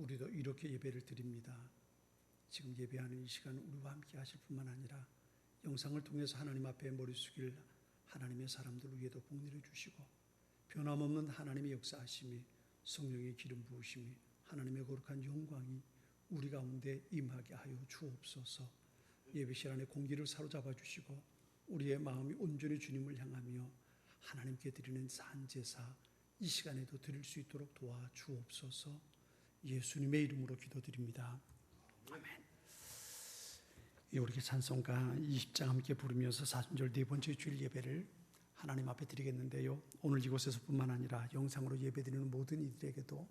우리도 이렇게 예배를 드립니다. 지금 예배하는 이 시간 우리와 함께 하실 뿐만 아니라 영상을 통해서 하나님 앞에 머리 숙일 하나님의 사람들 위에도 복내려 주시고 변함없는 하나님의 역사하심이 성령의 기름 부으심이 하나님의 거룩한 영광이 우리 가운데 임하게 하여 주옵소서. 예배 시간에 공기를 사로잡아 주시고 우리의 마음이 온전히 주님을 향하며 하나님께 드리는 산제사 이 시간에도 드릴 수 있도록 도와주옵소서. 예수님의 이름으로 기도드립니다. 아멘. 우리 찬송가 20장 함께 부르면서 4순절 네 번째 주일 예배를 하나님 앞에 드리겠는데요, 오늘 이곳에서뿐만 아니라 영상으로 예배드리는 모든 이들에게도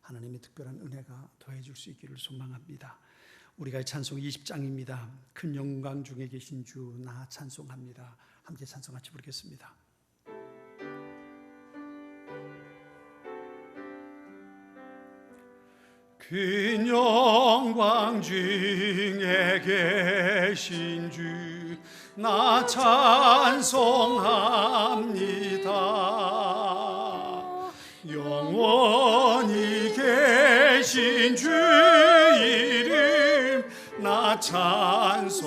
하나님의 특별한 은혜가 더해줄 수 있기를 소망합니다. 우리가 찬송 20장입니다. 큰 영광 중에 계신 주 나 찬송합니다. 함께 찬송 같이 부르겠습니다. 큰 영광 중에 계신 주 나 찬송합니다. 영원히 계신 주 이름 나 찬송합니다.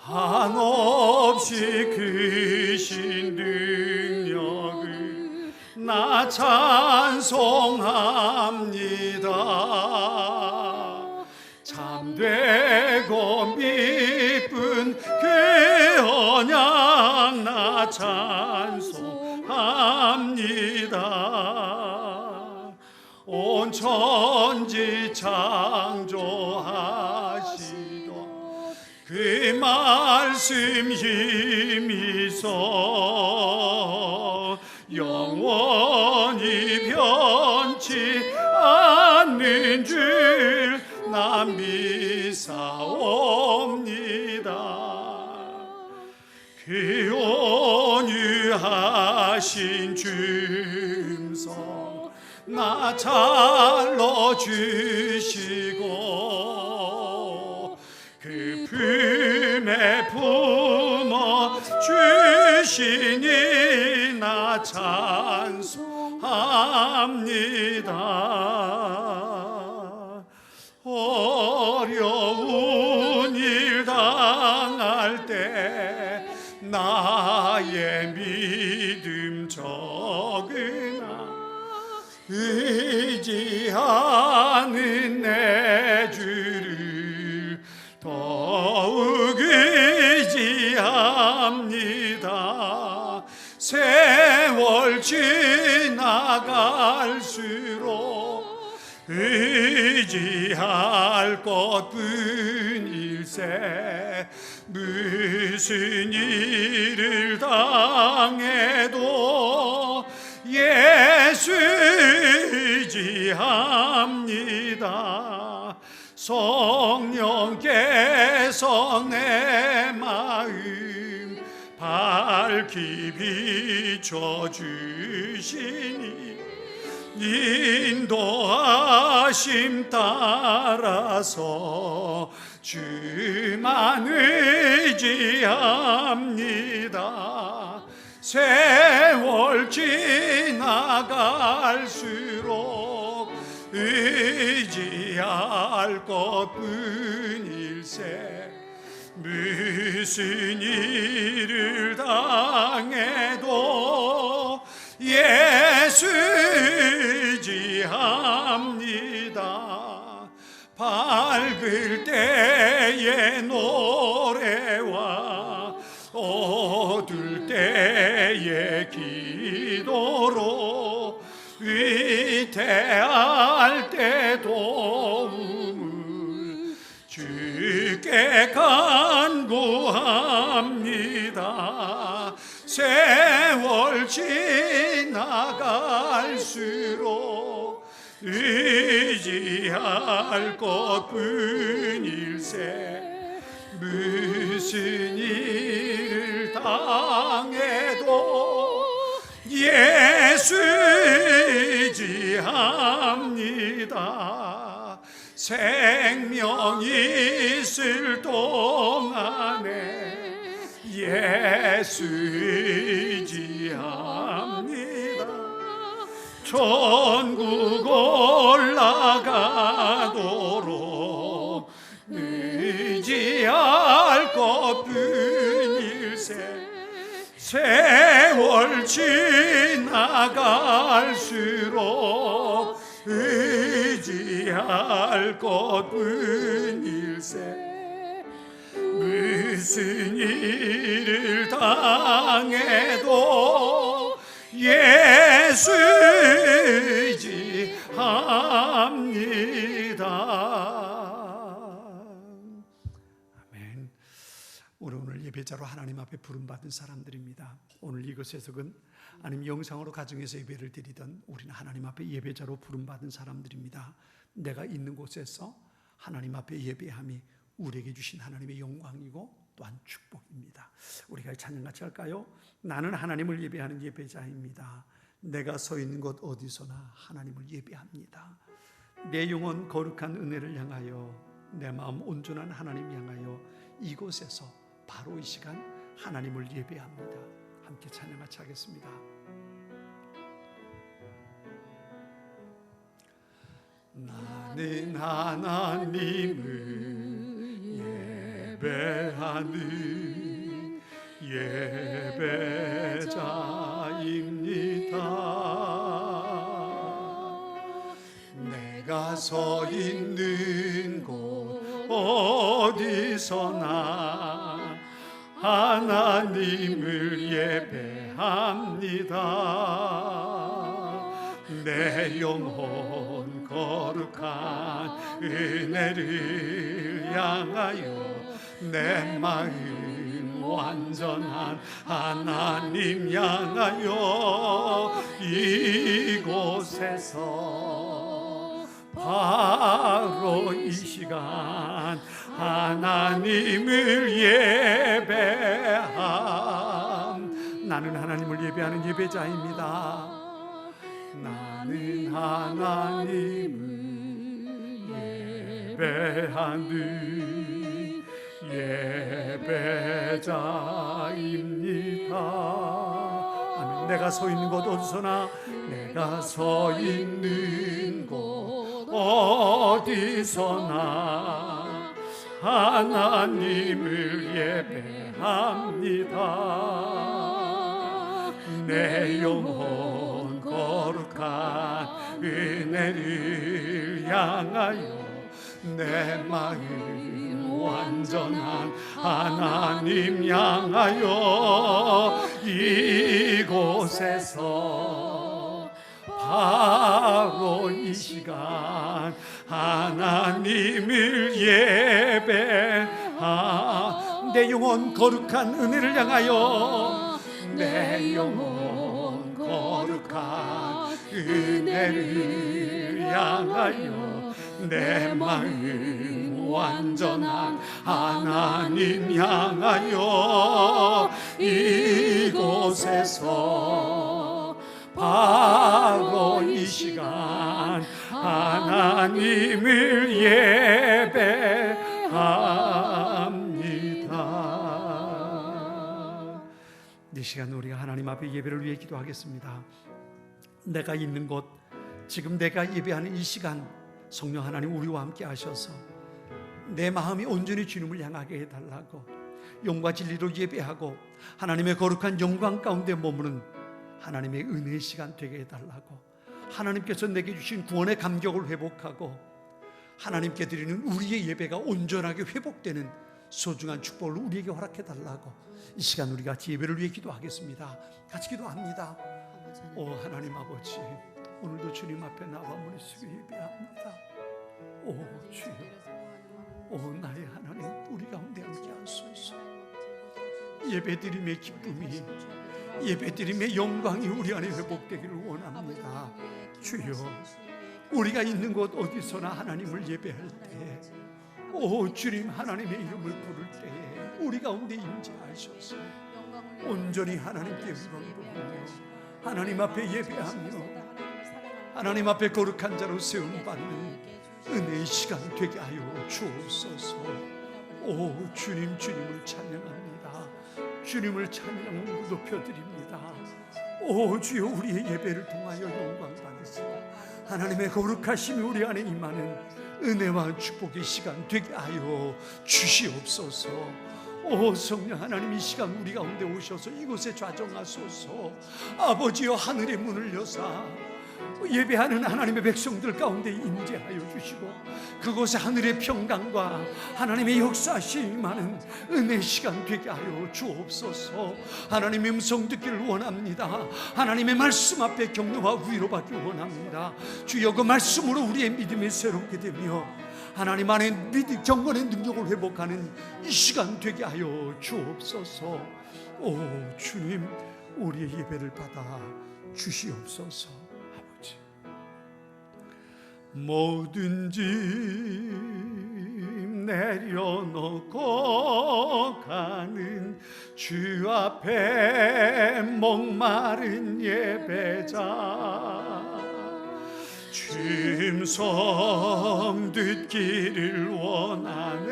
한없이 크신 능력을 나 찬송합니다. 참되고 미쁜 그 언약 나 찬송합니다. 온 천지 창조하시던 그 말씀 힘이서 영원히 변치 않는 줄 나 믿사옵니다. 그 온유하신 줌성 나 잘러 주시고 그 품에 품어 주시니 나 찬송합니다. 어려운 일 당할 때 나의 믿음 적으나 의지하는 내 주를 더욱 의지합니다. 세월 지나갈수록 의지할 것뿐일세. 무슨 일을 당해도 예수 의지합니다. 성령께서 내 마음 밝히 비춰주시니 인도하심 따라서 주만 의지합니다. 세월 지나갈수록 의지할 것뿐일세. 무슨 일을 당해도 예수 의지합니다. 밝을 때의 노래와 어둘 때의 기도로 위태할 때 도움을 주께 간구합니다. 세월 지나갈수록 의지할 것뿐일세. 무슨 일을 당해도 예수 의지합니다. 생명 있을 동안에 예수 의지합니다. 천국 올라가도록 의지할 것뿐일세. 세월 지나갈수록 의지할 것뿐일세. 무슨 일을 당해도 예수 의지합니다. 아멘. 우리 오늘 예배자로 하나님 앞에 부름받은 사람들입니다. 오늘 이곳에서는 아니면 영상으로 가정에서 예배를 드리던 우리는 하나님 앞에 예배자로 부름받은 사람들입니다. 내가 있는 곳에서 하나님 앞에 예배함이 우리에게 주신 하나님의 영광이고 또한 축복입니다. 우리가 찬양 같이 할까요? 나는 하나님을 예배하는 예배자입니다. 내가 서 있는 곳 어디서나 하나님을 예배합니다. 내 영혼 거룩한 은혜를 향하여, 내 마음 온전한 하나님 향하여 이곳에서 바로 이 시간 하나님을 예배합니다. 함께 찬양 같이 하겠습니다. 나는 하나님을 예배하는 예배자입니다. 내가 서 있는 곳 어디서나 하나님을 예배합니다. 내 영혼 거룩한 은혜를 향하여, 내 마음 완전한 하나님 향하여 이곳에서 바로 이 시간 하나님을 예배함. 나는 하나님을 예배하는 예배자입니다. 나는 하나님을 예배하는 예배자입니다. 아멘. 내가 서 있는 곳 어디서나, 내가 서 있는 곳 어디서나 하나님을 예배합니다. 내 영혼 거룩한 은혜를 향하여, 내 마음 완전한 하나님 향하여 이곳에서 바로 이 시간 하나님을 예배하. 내 영혼 거룩한 은혜를 향하여, 내 영혼 거룩한 은혜를 향하여 내 마음 완전한 하나님 향하여 이곳에서 바로 이 시간 하나님을 예배합니다. 이 시간 우리가 하나님 앞에 예배를 위해 기도하겠습니다. 내가 있는 곳, 지금 내가 예배하는 이 시간 성령 하나님 우리와 함께 하셔서 내 마음이 온전히 주님을 향하게 해달라고, 영과 진리로 예배하고 하나님의 거룩한 영광 가운데 머무는 하나님의 은혜의 시간 되게 해달라고, 하나님께서 내게 주신 구원의 감격을 회복하고 하나님께 드리는 우리의 예배가 온전하게 회복되는 소중한 축복을 우리에게 허락해달라고, 이 시간 우리 같이 예배를 위해 기도하겠습니다. 같이 기도합니다. 오 하나님 아버지, 오늘도 주님 앞에 나와 머리 숙여 예배합니다. 오 주여, 오 나의 하나님, 우리 가운데 함께 하소서. 예배드림의 기쁨이, 예배드림의 영광이 우리 안에 회복되기를 원합니다. 주여, 우리가 있는 곳 어디서나 하나님을 예배할 때, 오 주님 하나님의 이름을 부를 때에 우리 가운데 임재하셔서 온전히 하나님께 영광 돌리며 하나님 앞에 예배하며 하나님 앞에 거룩한 자로 세움받는 은혜의 시간 되게 하여 주옵소서. 오 주님, 주님을 찬양합니다. 주님을 찬양 높여드립니다. 오 오 주여, 우리의 예배를 통하여 영광 받으시고 하나님의 거룩하심이 우리 안에 임하는 은혜와 축복의 시간 되게 하여 주시옵소서. 오 성령 하나님, 이 시간 우리 가운데 오셔서 이곳에 좌정하소서. 아버지여, 하늘의 문을 여사 예배하는 하나님의 백성들 가운데 임재하여 주시고 그곳에 하늘의 평강과 하나님의 역사하심이 임하는 은혜 시간 되게 하여 주옵소서. 하나님의 음성 듣기를 원합니다. 하나님의 말씀 앞에 격려와 위로받기 원합니다. 주여, 그 말씀으로 우리의 믿음이 새롭게 되며 하나님 안에 경건의 능력을 회복하는 이 시간 되게 하여 주옵소서. 오 주님, 우리의 예배를 받아 주시옵소서. 아버지, 뭐든지 내려놓고 가는 주 앞에 목마른 예배자, 음성 듣기를 원하네.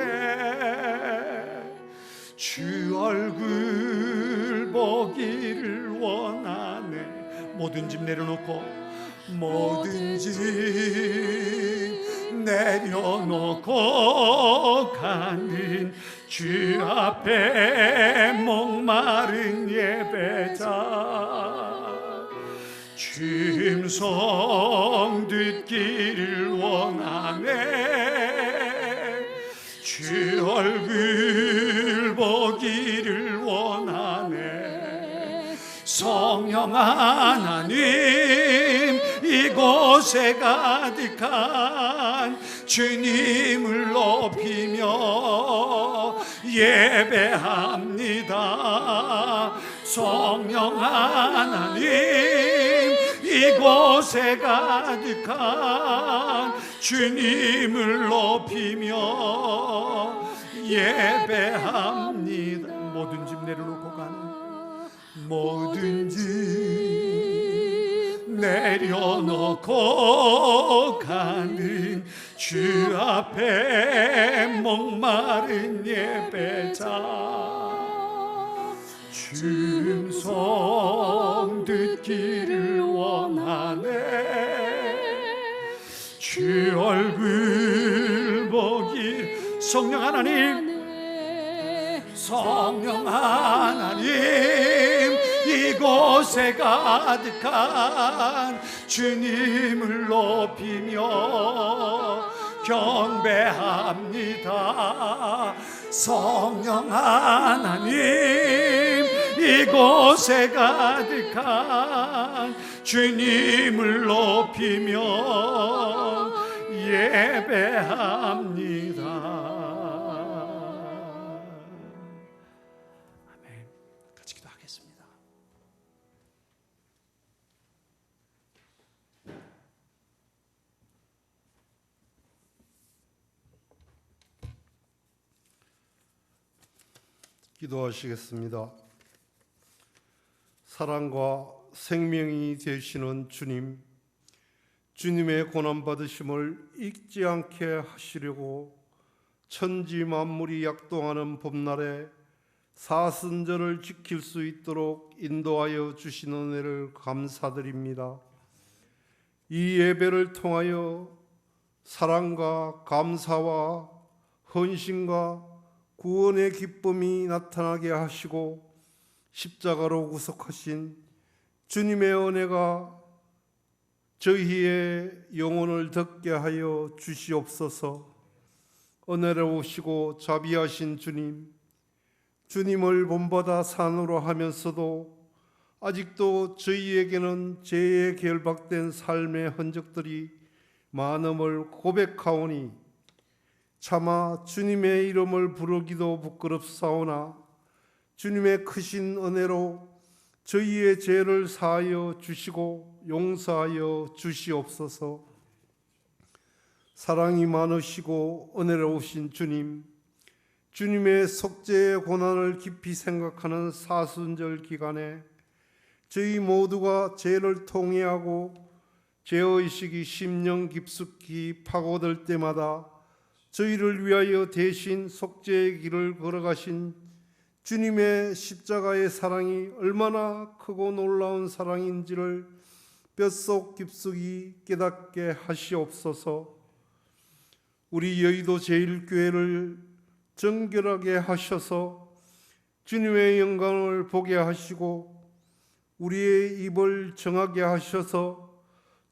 주 얼굴 보기를 원하네. 모든 짐 내려놓고, 모든 짐 내려놓고 가는 주 앞에 목마른 예배자, 음성 듣기를 원하네. 주 얼굴 보기를 원하네. 성령 하나님, 이곳에 가득한 주님을 높이며 예배합니다. 성령 하나님, 이곳에 가득한 주님을 높이며 예배합니다. 모든 짐 내려놓고 가는, 모든 짐 내려놓고 가는 주 앞에 목마른 예배자, 음성 듣기를 원하네. 주 얼굴 보기. 성령 하나님, 성령 하나님, 이곳에 가득한 주님을 높이며 경배합니다. 성령 하나님, 이곳에 가득한 주님을 높이며 예배합니다. 아멘. 같이 기도하겠습니다. 기도하시겠습니다. 사랑과 생명이 되시는 주님, 주님의 고난받으심을 잊지 않게 하시려고 천지 만물이 약동하는 봄날에 사순절을 지킬 수 있도록 인도하여 주신 은혜를 감사드립니다. 이 예배를 통하여 사랑과 감사와 헌신과 구원의 기쁨이 나타나게 하시고 십자가로 구속하신 주님의 은혜가 저희의 영혼을 덮게 하여 주시옵소서. 은혜로우시고 자비하신 주님, 주님을 본받아 산으로 하면서도 아직도 저희에게는 죄에 결박된 삶의 흔적들이 많음을 고백하오니 차마 주님의 이름을 부르기도 부끄럽사오나 주님의 크신 은혜로 저희의 죄를 사하여 주시고 용서하여 주시옵소서. 사랑이 많으시고 은혜로우신 주님, 주님의 속죄의 고난을 깊이 생각하는 사순절 기간에 저희 모두가 죄를 통회하고 죄의식이 심령 깊숙이 파고들 때마다 저희를 위하여 대신 속죄의 길을 걸어가신 주님의 십자가의 사랑이 얼마나 크고 놀라운 사랑인지를 뼛속 깊숙이 깨닫게 하시옵소서. 우리 여의도 제1교회를 정결하게 하셔서 주님의 영광을 보게 하시고 우리의 입을 정하게 하셔서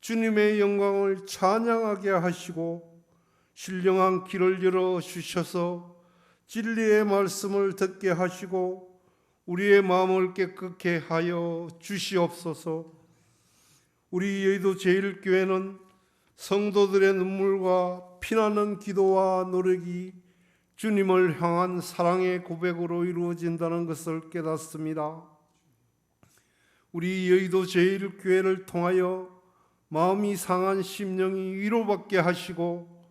주님의 영광을 찬양하게 하시고 신령한 길을 열어 주셔서 진리의 말씀을 듣게 하시고 우리의 마음을 깨끗게 하여 주시옵소서. 우리 여의도 제1교회는 성도들의 눈물과 피나는 기도와 노력이 주님을 향한 사랑의 고백으로 이루어진다는 것을 깨닫습니다. 우리 여의도 제1교회를 통하여 마음이 상한 심령이 위로받게 하시고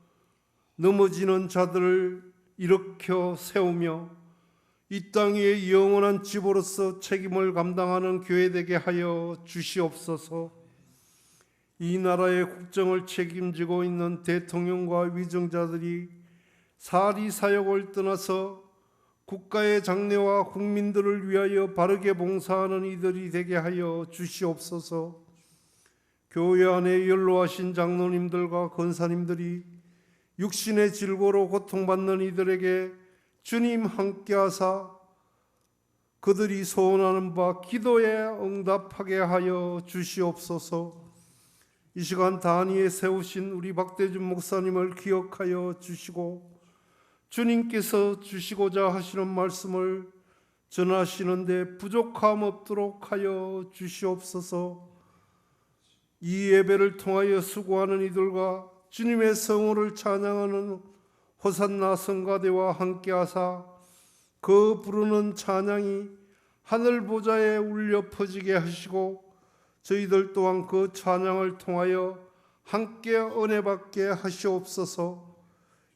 넘어지는 자들을 일으켜 세우며 이 땅의 영원한 집으로서 책임을 감당하는 교회 되게 하여 주시옵소서. 이 나라의 국정을 책임지고 있는 대통령과 위정자들이 사리 사욕을 떠나서 국가의 장래와 국민들을 위하여 바르게 봉사하는 이들이 되게 하여 주시옵소서. 교회 안에 연로하신 장로님들과 권사님들이 육신의 질고로 고통받는 이들에게 주님 함께하사 그들이 소원하는 바 기도에 응답하게 하여 주시옵소서. 이 시간 단위에 세우신 우리 박대준 목사님을 기억하여 주시고 주님께서 주시고자 하시는 말씀을 전하시는데 부족함 없도록 하여 주시옵소서. 이 예배를 통하여 수고하는 이들과 주님의 성호를 찬양하는 호산나 성가대와 함께하사 그 부르는 찬양이 하늘 보좌에 울려 퍼지게 하시고 저희들 또한 그 찬양을 통하여 함께 은혜 받게 하시옵소서.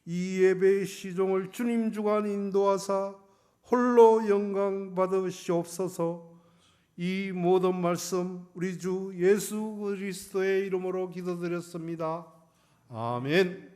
이 예배의 시종을 주님 주관 인도하사 홀로 영광 받으시옵소서. 이 모든 말씀 우리 주 예수 그리스도의 이름으로 기도드렸습니다. 아멘.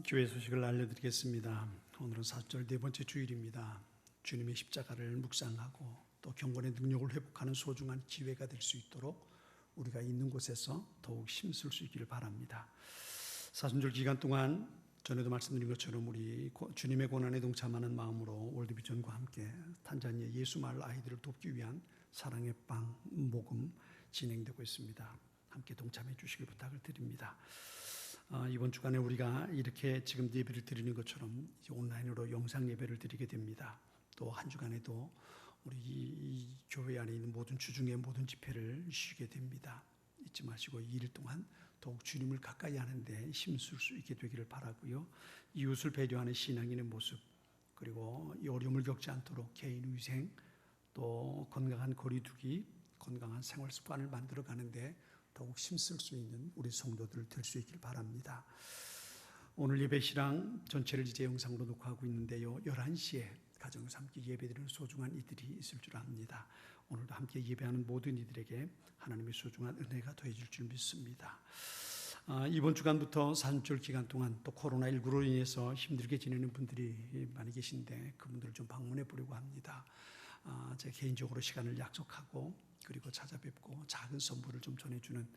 교회 소식을 알려드리겠습니다. 오늘은 4절 네 번째 주일입니다. 주님의 십자가를 묵상하고 또 경건의 능력을 회복하는 소중한 기회가 될 수 있도록 우리가 있는 곳에서 더욱 힘쓸 수 있기를 바랍니다. 사순절 기간 동안 전에도 말씀드린 것처럼 우리 주님의 고난에 동참하는 마음으로 월드비전과 함께 탄자니아 예수마을 아이들을 돕기 위한 사랑의 빵 모금 진행되고 있습니다. 함께 동참해 주시길 부탁을 드립니다. 이번 주간에 우리가 이렇게 지금 예배를 드리는 것처럼 온라인으로 영상 예배를 드리게 됩니다. 또 한 주간에도 우리 이 교회 안에 있는 모든 주중의 모든 집회를 쉬게 됩니다. 잊지 마시고 2일 동안 더욱 주님을 가까이 하는데 힘쓸 수 있게 되기를 바라고요. 이웃을 배려하는 신앙인의 모습, 그리고 이 어려움을 겪지 않도록 개인 위생, 또 건강한 거리두기, 건강한 생활 습관을 만들어 가는데 더욱 힘쓸 수 있는 우리 성도들 될 수 있길 바랍니다. 오늘 예배 시랑 전체를 이제 영상으로 녹화하고 있는데요. 11시에 가정에서 함께 예배드리는 소중한 이들이 있을 줄 압니다. 오늘도 함께 예배하는 모든 이들에게 하나님의 소중한 은혜가 더해질 줄 믿습니다. 이번 주간부터 사순절 기간 동안 또 코로나19로 인해서 힘들게 지내는 분들이 많이 계신데 그분들을 좀 방문해 보려고 합니다. 제 개인적으로 시간을 약속하고 그리고 찾아뵙고 작은 선물을 좀 전해주는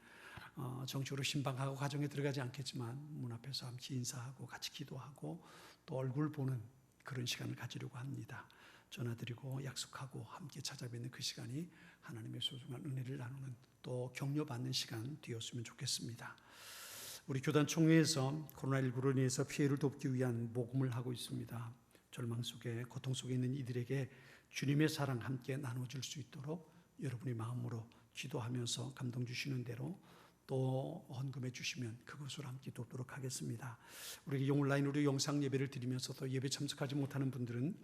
정식으로 신방하고 가정에 들어가지 않겠지만 문 앞에서 함께 인사하고 같이 기도하고 또 얼굴 보는 그런 시간을 가지려고 합니다. 전화드리고 약속하고 함께 찾아뵙는 그 시간이 하나님의 소중한 은혜를 나누는 또 격려받는 시간 되었으면 좋겠습니다. 우리 교단 총회에서 코로나19로 인해서 피해를 돕기 위한 모금을 하고 있습니다. 절망 속에 고통 속에 있는 이들에게 주님의 사랑 함께 나눠줄 수 있도록 여러분의 마음으로 기도하면서 감동 주시는 대로 또 헌금해 주시면 그것으로 함께 돕도록 하겠습니다. 우리 온라인으로 영상 예배를 드리면서 또 예배 참석하지 못하는 분들은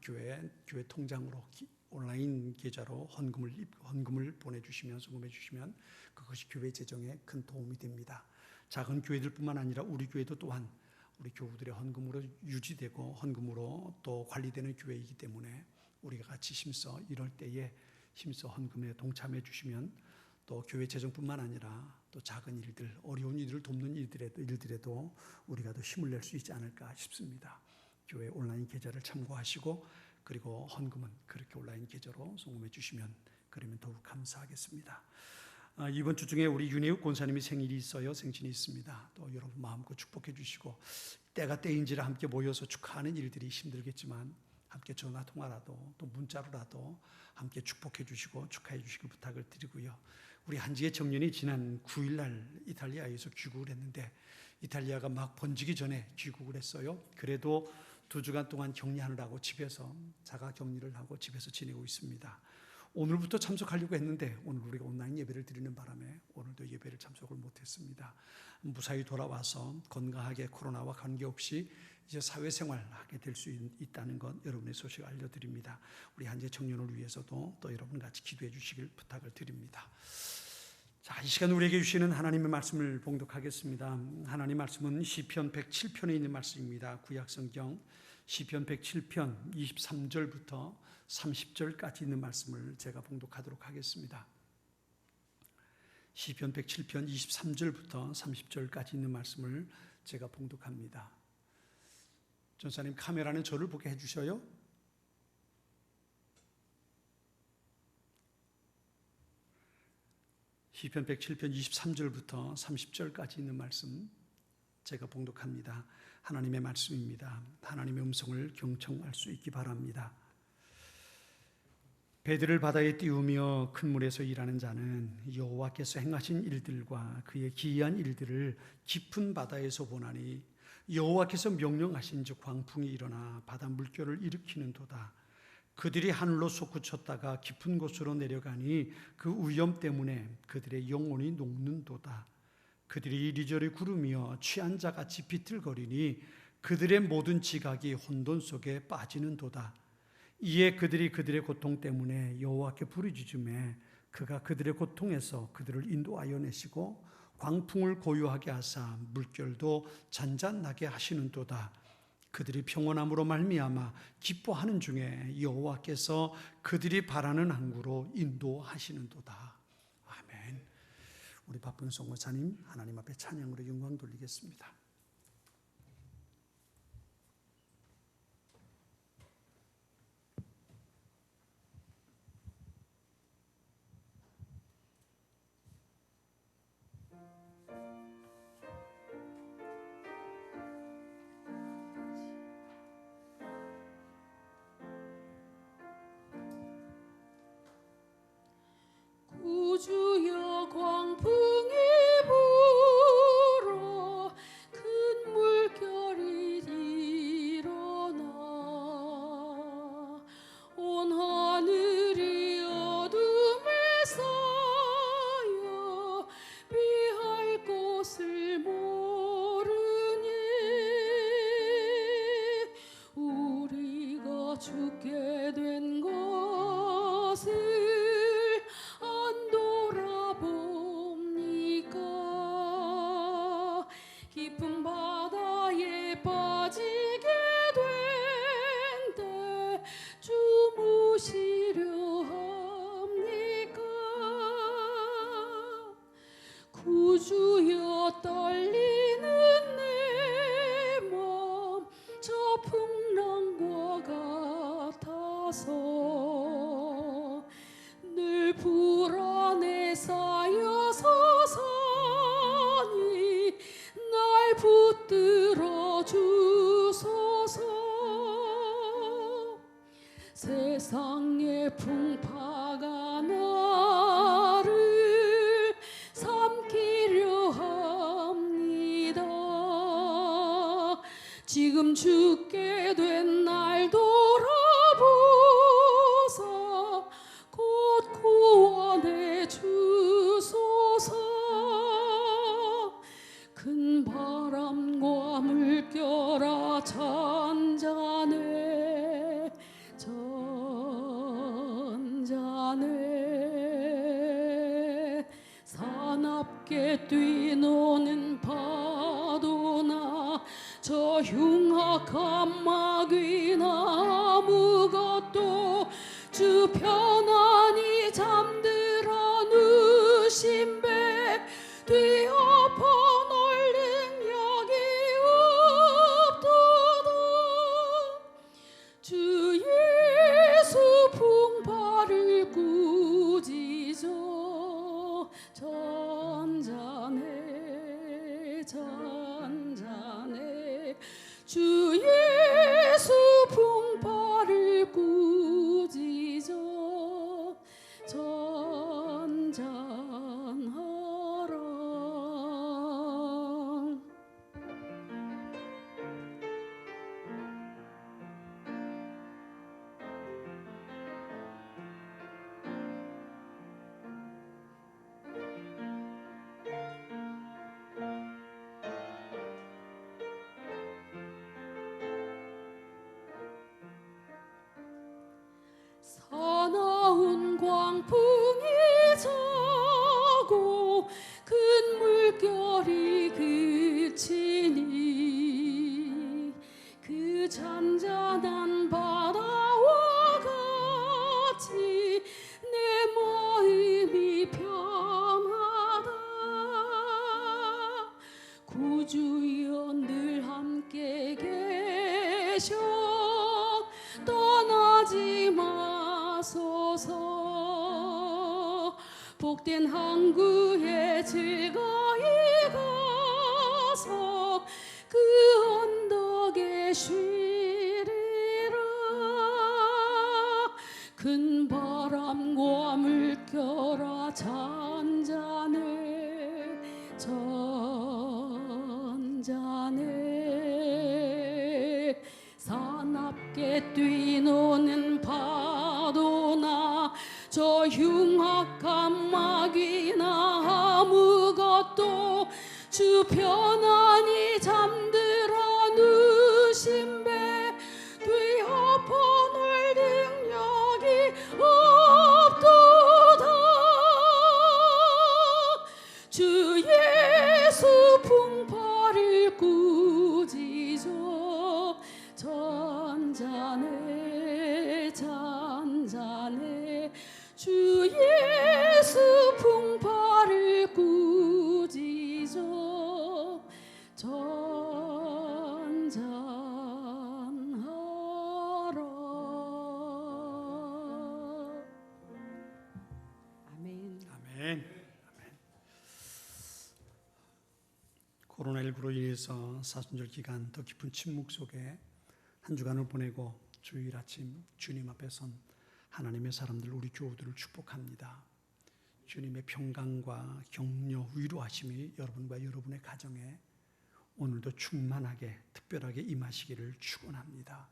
교회 통장으로 온라인 계좌로 헌금을 보내주시면 송금해 주시면 그것이 교회 재정에 큰 도움이 됩니다. 작은 교회들뿐만 아니라 우리 교회도 또한 우리 교우들의 헌금으로 유지되고 헌금으로 또 관리되는 교회이기 때문에 우리가 같이 힘써 이럴 때에 힘써 헌금에 동참해 주시면 또 교회 재정뿐만 아니라 또 작은 일들, 어려운 일들을 돕는 일들에도 우리가 더 힘을 낼 수 있지 않을까 싶습니다. 교회 온라인 계좌를 참고하시고 그리고 헌금은 그렇게 온라인 계좌로 송금해 주시면 그러면 더욱 감사하겠습니다. 이번 주 중에 우리 윤혜욱 권사님이 생일이 있어요. 생신이 있습니다. 또 여러분 마음껏 축복해 주시고 때가 때인지라 함께 모여서 축하하는 일들이 힘들겠지만 함께 전화 통화라도 또 문자로라도 함께 축복해 주시고 축하해 주시길 부탁을 드리고요. 우리 한지의 청년이 지난 9일 날 이탈리아에서 귀국을 했는데 이탈리아가 막 번지기 전에 귀국을 했어요. 그래도 2주간 동안 격리하느라고 집에서 자가 격리를 하고 집에서 지내고 있습니다. 오늘부터 참석하려고 했는데 오늘 우리가 온라인 예배를 드리는 바람에 오늘도 예배를 참석을 못했습니다. 무사히 돌아와서 건강하게 코로나와 관계없이 이제 사회생활하게 될 수 있다는 것 여러분의 소식을 알려드립니다. 우리 한재 청년을 위해서도 또 여러분 같이 기도해 주시길 부탁을 드립니다. 자, 이 시간 우리에게 주시는 하나님의 말씀을 봉독하겠습니다. 하나님 말씀은 시편 107편에 있는 말씀입니다. 구약성경 시편 107편 23절부터 30절까지 있는 말씀을 제가 봉독하도록 하겠습니다. 시편 107편 23절부터 30절까지 있는 말씀을 제가 봉독합니다. 전사님 카메라는 저를 보게 해주셔요. 시편 107편 23절부터 30절까지 있는 말씀 제가 봉독합니다. 하나님의 말씀입니다. 하나님의 음성을 경청할 수 있기 바랍니다. 배들을 바다에 띄우며 큰 물에서 일하는 자는 여호와께서 행하신 일들과 그의 기이한 일들을 깊은 바다에서 보나니 여호와께서 명령하신 즉 광풍이 일어나 바다 물결을 일으키는도다. 그들이 하늘로 솟구쳤다가 깊은 곳으로 내려가니 그 위험 때문에 그들의 영혼이 녹는도다. 그들이 이리저리 구르며 취한 자같이 비틀거리니 그들의 모든 지각이 혼돈 속에 빠지는도다. 이에 그들이 그들의 고통 때문에 여호와께 부르짖으매 그가 그들의 고통에서 그들을 인도하여 내시고 광풍을 고요하게 하사 물결도 잔잔하게 하시는도다. 그들이 평온함으로 말미암아 기뻐하는 중에 여호와께서 그들이 바라는 항구로 인도하시는도다. 아멘. 우리 바쁜 송목사님 하나님 앞에 찬양으로 영광 돌리겠습니다. 주여 광풍이 불어 큰 물결이 일어나 온 하늘이 어둠에 쌓여 피할 곳을 모르니 우리가 죽게 된 것을 깊은 바다에 빠지게 된데 주무시려 합니까? 구주여 떨리는 내 맘 저 풍랑과 같아서 늘 불안에 쌓여서 산이 날 붙들어 주소서. 세상의 풍파가 나를 삼키려 합니다. 지금 죽게 된 날 돌아보사 곧 구원해 주소서. 사납게 뛰노는 파도나 저 흉악한 마귀나 아무것도 주 편안히 잠들어 누신 배 뒤엎어 놓을 능력이 없도다. 주 예수 풍파를 꾸짖어 잔잔해 잔잔해 주 예수 풍파를 꾸짖어 잔잔하라. 사나운 광풍이 자고 큰 물결이 그치니 그 잔잔한 바다와 같이 내 마음이 평하다. 구주여 늘 함께 계셔 떠나지 마소서. 복된 항구에 즐거이 가서 그 언덕에 쉬리라. 큰 바람과 물결아 잔잔해 잔잔해 사납게 뛰노는 파도나 저 흉악한 마귀나 아무것도 주 편안히 잠들어 누신 배 뒤엎어 놓을 능력이 없도다. 주 예수 풍파를 꾸짖어 잔잔해 잔잔해 주 예수 풍파를 꾸짖어 잔잔하라. 아멘. 아멘. 코로나19로 인해서 사순절 기간 더 깊은 침묵 속에 한 주간을 보내고 주일 아침 주님 앞에 선 하나님의 사람들 우리 교우들을 축복합니다. 주님의 평강과 격려 위로하심이 여러분과 여러분의 가정에 오늘도 충만하게 특별하게 임하시기를 축원합니다.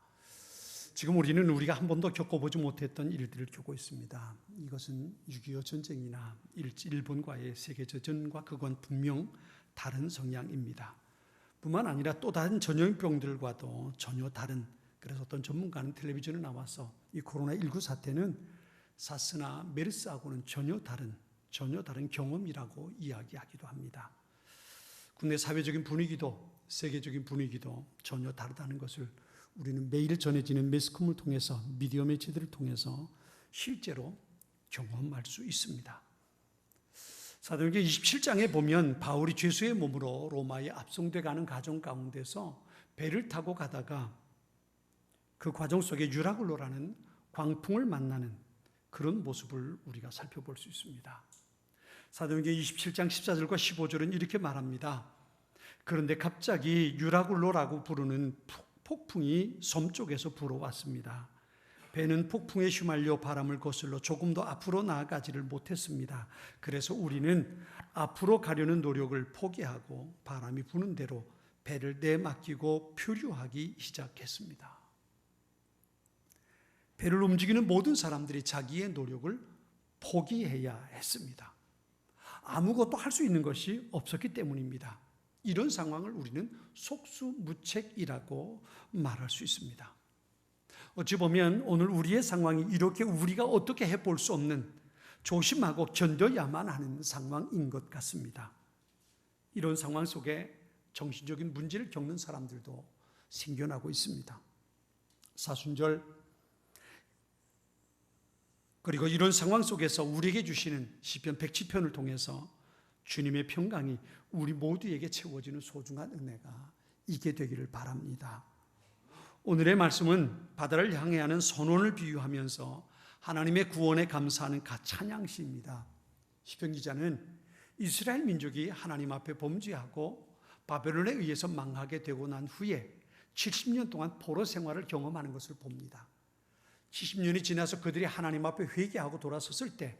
지금 우리는 우리가 한 번도 겪어보지 못했던 일들을 겪고 있습니다. 이것은 6.25 전쟁이나 일본과의 세계대전과 그건 분명 다른 성향입니다. 뿐만 아니라 또 다른 전염병들과도 전혀 다른, 그래서 어떤 전문가는 텔레비전에 나와서 이 코로나19 사태는 사스나 메르스하고는 전혀 다른 경험이라고 이야기하기도 합니다. 국내 사회적인 분위기도 세계적인 분위기도 전혀 다르다는 것을 우리는 매일 전해지는 매스컴을 통해서 미디어 매체들을 통해서 실제로 경험할 수 있습니다. 사도행전 27장에 보면 바울이 죄수의 몸으로 로마에 압송돼 가는 과정 가운데서 배를 타고 가다가 그 과정 속에 유라굴로라는 광풍을 만나는 그런 모습을 우리가 살펴볼 수 있습니다. 사도행전 27장 14절과 15절은 이렇게 말합니다. 그런데 갑자기 유라굴로라고 부르는 폭풍이 섬 쪽에서 불어왔습니다. 배는 폭풍에 휘말려 바람을 거슬러 조금 더 앞으로 나아가지를 못했습니다. 그래서 우리는 앞으로 가려는 노력을 포기하고 바람이 부는 대로 배를 내맡기고 표류하기 시작했습니다. 배를 움직이는 모든 사람들이 자기의 노력을 포기해야 했습니다. 아무것도 할 수 있는 것이 없었기 때문입니다. 이런 상황을 우리는 속수무책이라고 말할 수 있습니다. 어찌 보면 오늘 우리의 상황이 이렇게 우리가 어떻게 해볼 수 없는 조심하고 견뎌야만 하는 상황인 것 같습니다. 이런 상황 속에 정신적인 문제를 겪는 사람들도 생겨나고 있습니다. 사순절, 그리고 이런 상황 속에서 우리에게 주시는 시편 110편을 통해서 주님의 평강이 우리 모두에게 채워지는 소중한 은혜가 있게 되기를 바랍니다. 오늘의 말씀은 바다를 향해 하는 선원을 비유하면서 하나님의 구원에 감사하는 찬양시입니다. 시편 기자는 이스라엘 민족이 하나님 앞에 범죄하고 바벨론에 의해서 망하게 되고 난 후에 70년 동안 포로 생활을 경험하는 것을 봅니다. 70년이 지나서 그들이 하나님 앞에 회개하고 돌아섰을 때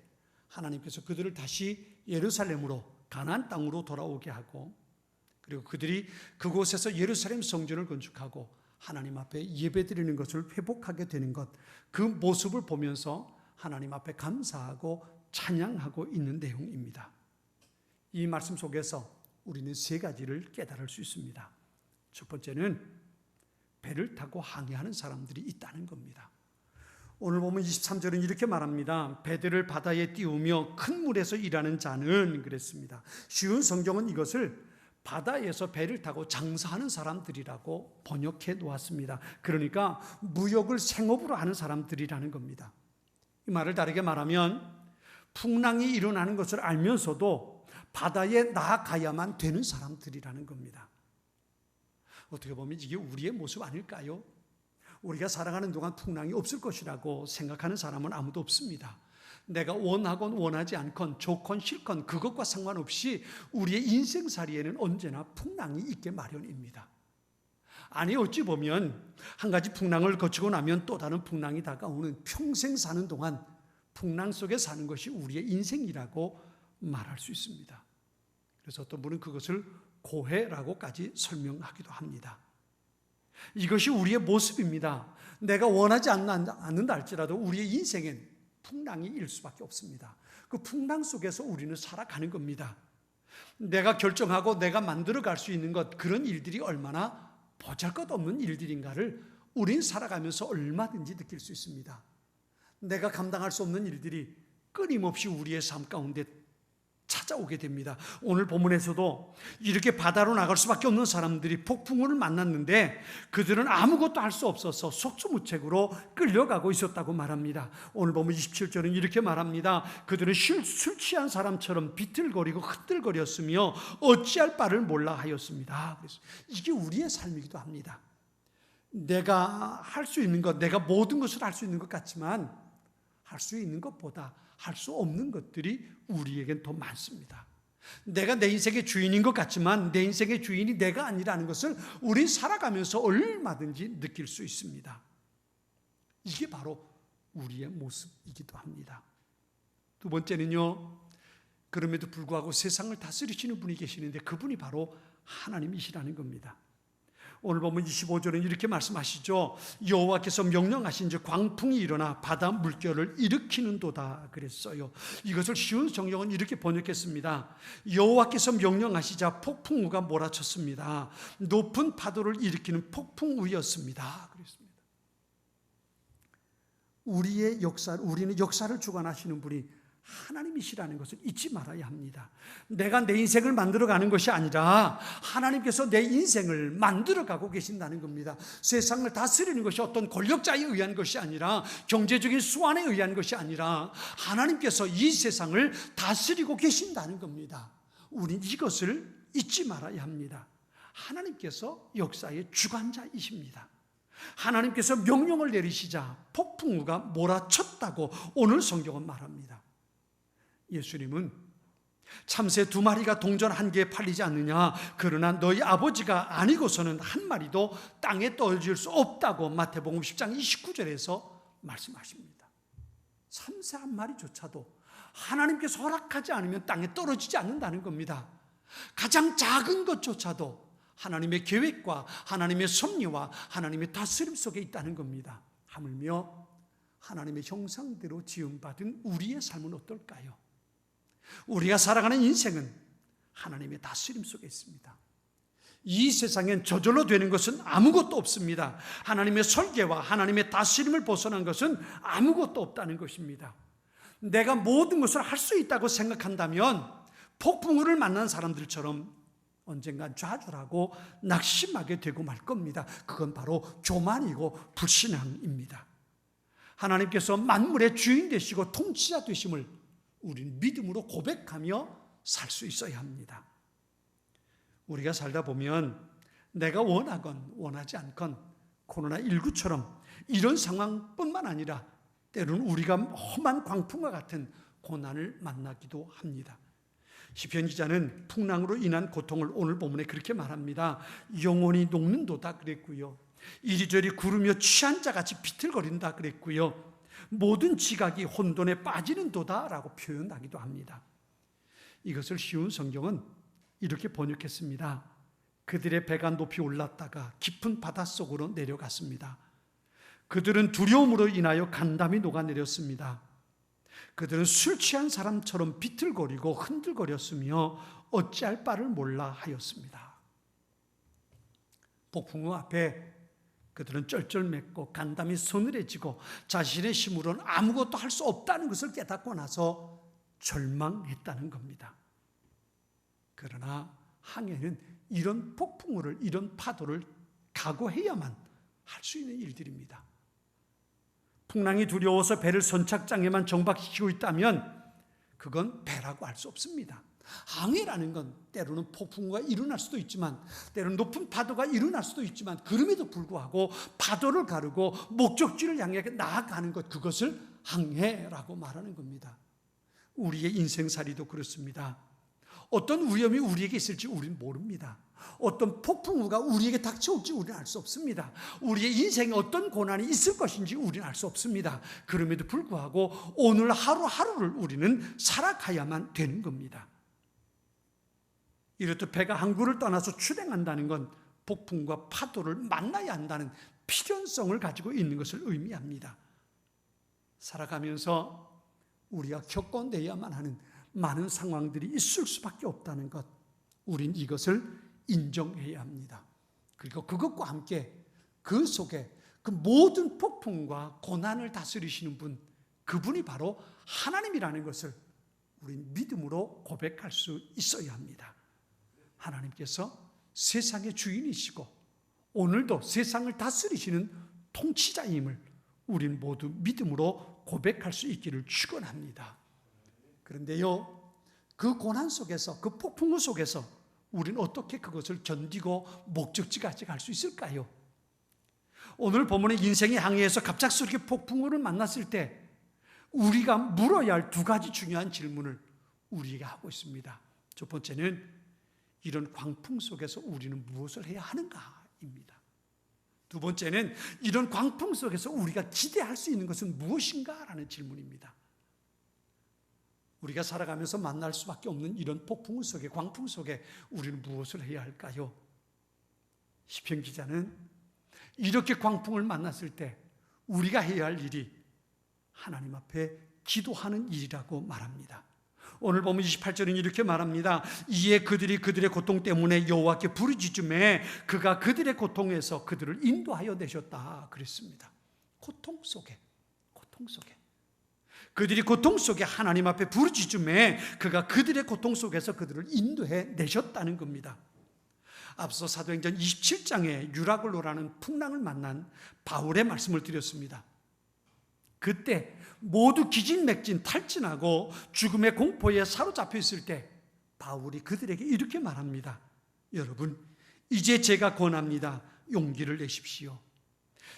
하나님께서 그들을 다시 예루살렘으로 가나안 땅으로 돌아오게 하고, 그리고 그들이 그곳에서 예루살렘 성전을 건축하고 하나님 앞에 예배드리는 것을 회복하게 되는 것, 그 모습을 보면서 하나님 앞에 감사하고 찬양하고 있는 내용입니다. 이 말씀 속에서 우리는 세 가지를 깨달을 수 있습니다. 첫 번째는 배를 타고 항해하는 사람들이 있다는 겁니다. 오늘 보면 23절은 이렇게 말합니다. 배들을 바다에 띄우며 큰 물에서 일하는 자는, 그랬습니다. 쉬운 성경은 이것을 바다에서 배를 타고 장사하는 사람들이라고 번역해 놓았습니다. 그러니까 무역을 생업으로 하는 사람들이라는 겁니다. 이 말을 다르게 말하면 풍랑이 일어나는 것을 알면서도 바다에 나아가야만 되는 사람들이라는 겁니다. 어떻게 보면 이게 우리의 모습 아닐까요? 우리가 살아가는 동안 풍랑이 없을 것이라고 생각하는 사람은 아무도 없습니다. 내가 원하건 원하지 않건 좋건 싫건 그것과 상관없이 우리의 인생살이에는 언제나 풍랑이 있게 마련입니다. 아니, 어찌 보면 한 가지 풍랑을 거치고 나면 또 다른 풍랑이 다가오는, 평생 사는 동안 풍랑 속에 사는 것이 우리의 인생이라고 말할 수 있습니다. 그래서 어떤 분은 그것을 고해라고까지 설명하기도 합니다. 이것이 우리의 모습입니다. 내가 원하지 않는다 할지라도 우리의 인생엔 풍랑이 일 수밖에 없습니다. 그 풍랑 속에서 우리는 살아가는 겁니다. 내가 결정하고 내가 만들어갈 수 있는 것, 그런 일들이 얼마나 보잘것없는 일들인가를 우린 살아가면서 얼마든지 느낄 수 있습니다. 내가 감당할 수 없는 일들이 끊임없이 우리의 삶 가운데 찾아오게 됩니다. 오늘 본문에서도 이렇게 바다로 나갈 수밖에 없는 사람들이 폭풍우를 만났는데 그들은 아무것도 할 수 없어서 속수무책으로 끌려가고 있었다고 말합니다. 오늘 보면 27절은 이렇게 말합니다. 그들은 술 취한 사람처럼 비틀거리고 흔들거렸으며 어찌할 바를 몰라 하였습니다. 그래서 이게 우리의 삶이기도 합니다. 내가 할 수 있는 것, 내가 모든 것을 할 수 있는 것 같지만 할 수 있는 것보다 할 수 없는 것들이 우리에겐 더 많습니다. 내가 내 인생의 주인인 것 같지만 내 인생의 주인이 내가 아니라는 것을 우리 살아가면서 얼마든지 느낄 수 있습니다. 이게 바로 우리의 모습이기도 합니다. 두 번째는요, 그럼에도 불구하고 세상을 다스리시는 분이 계시는데 그분이 바로 하나님이시라는 겁니다. 오늘 보면 25절은 이렇게 말씀하시죠. 여호와께서 명령하신 즉 광풍이 일어나 바다 물결을 일으키는도다 그랬어요. 이것을 쉬운 성경은 이렇게 번역했습니다. 여호와께서 명령하시자 폭풍우가 몰아쳤습니다. 높은 파도를 일으키는 폭풍우였습니다. 그랬습니다. 우리는 역사를 주관하시는 분이 하나님이시라는 것을 잊지 말아야 합니다. 내가 내 인생을 만들어가는 것이 아니라 하나님께서 내 인생을 만들어가고 계신다는 겁니다. 세상을 다스리는 것이 어떤 권력자에 의한 것이 아니라 경제적인 수완에 의한 것이 아니라 하나님께서 이 세상을 다스리고 계신다는 겁니다. 우리는 이것을 잊지 말아야 합니다. 하나님께서 역사의 주관자이십니다. 하나님께서 명령을 내리시자 폭풍우가 몰아쳤다고 오늘 성경은 말합니다. 예수님은 참새 2마리가 동전 1개에 팔리지 않느냐, 그러나 너희 아버지가 아니고서는 한 마리도 땅에 떨어질 수 없다고 마태복음 10장 29절에서 말씀하십니다. 참새 1마리조차도 하나님께서 허락하지 않으면 땅에 떨어지지 않는다는 겁니다. 가장 작은 것조차도 하나님의 계획과 하나님의 섭리와 하나님의 다스림 속에 있다는 겁니다. 하물며 하나님의 형상대로 지음받은 우리의 삶은 어떨까요? 우리가 살아가는 인생은 하나님의 다스림 속에 있습니다. 이 세상엔 저절로 되는 것은 아무것도 없습니다. 하나님의 설계와 하나님의 다스림을 벗어난 것은 아무것도 없다는 것입니다. 내가 모든 것을 할 수 있다고 생각한다면 폭풍우를 만난 사람들처럼 언젠간 좌절하고 낙심하게 되고 말 겁니다. 그건 바로 교만이고 불신앙입니다. 하나님께서 만물의 주인 되시고 통치자 되심을 우리는 믿음으로 고백하며 살 수 있어야 합니다. 우리가 살다 보면 내가 원하건 원하지 않건 코로나19처럼 이런 상황뿐만 아니라 때로는 우리가 험한 광풍과 같은 고난을 만나기도 합니다. 시편 기자는 풍랑으로 인한 고통을 오늘 본문에 그렇게 말합니다. 영혼이 녹는도다 그랬고요. 이리저리 구르며 취한 자같이 비틀거린다 그랬고요. 모든 지각이 혼돈에 빠지는도다 라고 표현하기도 합니다. 이것을 쉬운 성경은 이렇게 번역했습니다. 그들의 배가 높이 올랐다가 깊은 바닷속으로 내려갔습니다. 그들은 두려움으로 인하여 간담이 녹아내렸습니다. 그들은 술 취한 사람처럼 비틀거리고 흔들거렸으며 어찌할 바를 몰라 하였습니다. 폭풍우 앞에 그들은 쩔쩔맸고 간담이 서늘해지고 자신의 힘으로는 아무것도 할 수 없다는 것을 깨닫고 나서 절망했다는 겁니다. 그러나 항해는 이런 폭풍우를, 이런 파도를 각오해야만 할 수 있는 일들입니다. 풍랑이 두려워서 배를 선착장에만 정박시키고 있다면 그건 배라고 할 수 없습니다. 항해라는 건 때로는 폭풍우가 일어날 수도 있지만 때로는 높은 파도가 일어날 수도 있지만 그럼에도 불구하고 파도를 가르고 목적지를 향해 나아가는 것, 그것을 항해라고 말하는 겁니다. 우리의 인생살이도 그렇습니다. 어떤 위험이 우리에게 있을지 우리는 모릅니다. 어떤 폭풍우가 우리에게 닥쳐올지 우리는 알 수 없습니다. 우리의 인생에 어떤 고난이 있을 것인지 우리는 알 수 없습니다. 그럼에도 불구하고 오늘 하루하루를 우리는 살아가야만 되는 겁니다. 이렇듯 배가 항구를 떠나서 출행한다는 건 폭풍과 파도를 만나야 한다는 필연성을 가지고 있는 것을 의미합니다. 살아가면서 우리가 겪어내야만 하는 많은 상황들이 있을 수밖에 없다는 것, 우린 이것을 인정해야 합니다. 그리고 그것과 함께 그 속에 그 모든 폭풍과 고난을 다스리시는 분, 그분이 바로 하나님이라는 것을 우린 믿음으로 고백할 수 있어야 합니다. 하나님께서 세상의 주인이시고 오늘도 세상을 다스리시는 통치자임을 우린 모두 믿음으로 고백할 수 있기를 축원합니다. 그런데요, 그 고난 속에서, 그 폭풍우 속에서 우리는 어떻게 그것을 견디고 목적지까지 갈 수 있을까요? 오늘 본문의 인생의 항해에서 갑작스럽게 폭풍우를 만났을 때 우리가 물어야 할 두 가지 중요한 질문을 우리에게 하고 있습니다. 첫 번째는 이런 광풍 속에서 우리는 무엇을 해야 하는가입니다. 두 번째는 이런 광풍 속에서 우리가 기대할 수 있는 것은 무엇인가라는 질문입니다. 우리가 살아가면서 만날 수밖에 없는 이런 폭풍 속에, 광풍 속에 우리는 무엇을 해야 할까요? 시편 기자는 이렇게 광풍을 만났을 때 우리가 해야 할 일이 하나님 앞에 기도하는 일이라고 말합니다. 오늘 보면 28절은 이렇게 말합니다. 이에 그들이 그들의 고통 때문에 여호와께 부르짖음에 그가 그들의 고통에서 그들을 인도하여 내셨다 그랬습니다. 고통 속에 그들이 고통 속에 하나님 앞에 부르짖음에 그가 그들의 고통 속에서 그들을 인도해 내셨다는 겁니다. 앞서 사도행전 27장에 유라굴로라는 풍랑을 만난 바울의 말씀을 드렸습니다. 그때 모두 기진맥진 탈진하고 죽음의 공포에 사로잡혀 있을 때 바울이 그들에게 이렇게 말합니다. 여러분, 이제 제가 권합니다. 용기를 내십시오.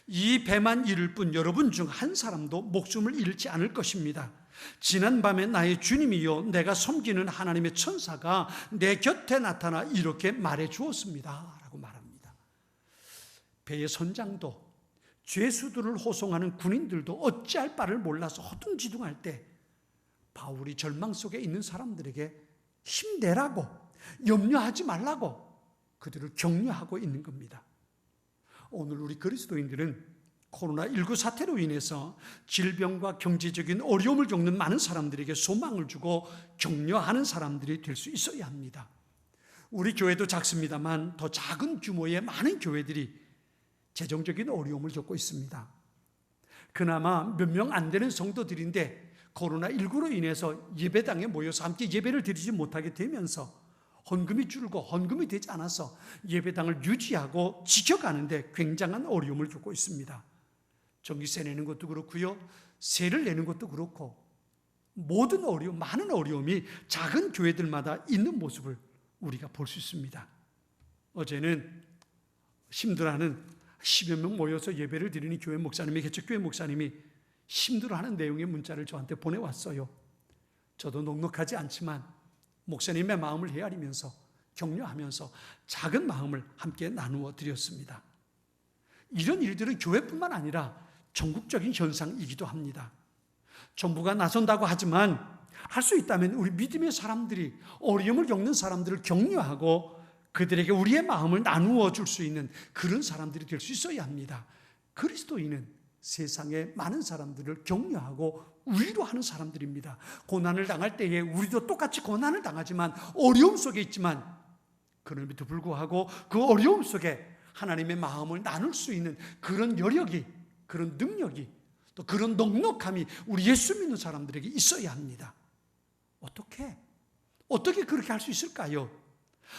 이 배만 잃을 뿐 여러분 중 한 사람도 목숨을 잃지 않을 것입니다. 지난밤에 나의 주님이요 내가 섬기는 하나님의 천사가 내 곁에 나타나 이렇게 말해 주었습니다 라고 말합니다. 배의 선장도 죄수들을 호송하는 군인들도 어찌할 바를 몰라서 허둥지둥할 때 바울이 절망 속에 있는 사람들에게 힘내라고, 염려하지 말라고 그들을 격려하고 있는 겁니다. 오늘 우리 그리스도인들은 코로나19 사태로 인해서 질병과 경제적인 어려움을 겪는 많은 사람들에게 소망을 주고 격려하는 사람들이 될 수 있어야 합니다. 우리 교회도 작습니다만 더 작은 규모의 많은 교회들이 재정적인 어려움을 겪고 있습니다. 그나마 몇 명 안 되는 성도들인데 코로나19로 인해서 예배당에 모여서 함께 예배를 드리지 못하게 되면서 헌금이 줄고 헌금이 되지 않아서 예배당을 유지하고 지켜가는데 굉장한 어려움을 겪고 있습니다. 전기세 내는 것도 그렇고요, 세를 내는 것도 그렇고 모든 어려움, 많은 어려움이 작은 교회들마다 있는 모습을 우리가 볼 수 있습니다. 어제는 힘들어하는 10여 명 모여서 예배를 드리는 교회 목사님이, 개척교회 목사님이 힘들어하는 내용의 문자를 저한테 보내왔어요. 저도 넉넉하지 않지만 목사님의 마음을 헤아리면서 격려하면서 작은 마음을 함께 나누어 드렸습니다. 이런 일들은 교회뿐만 아니라 전국적인 현상이기도 합니다. 정부가 나선다고 하지만 할 수 있다면 우리 믿음의 사람들이 어려움을 겪는 사람들을 격려하고 그들에게 우리의 마음을 나누어 줄 수 있는 그런 사람들이 될 수 있어야 합니다. 그리스도인은 세상의 많은 사람들을 격려하고 위로하는 사람들입니다. 고난을 당할 때에 우리도 똑같이 고난을 당하지만 어려움 속에 있지만 그럼에도 불구하고 그 어려움 속에 하나님의 마음을 나눌 수 있는 그런 여력이, 그런 능력이, 또 그런 넉넉함이 우리 예수 믿는 사람들에게 있어야 합니다. 어떻게 그렇게 할 수 있을까요?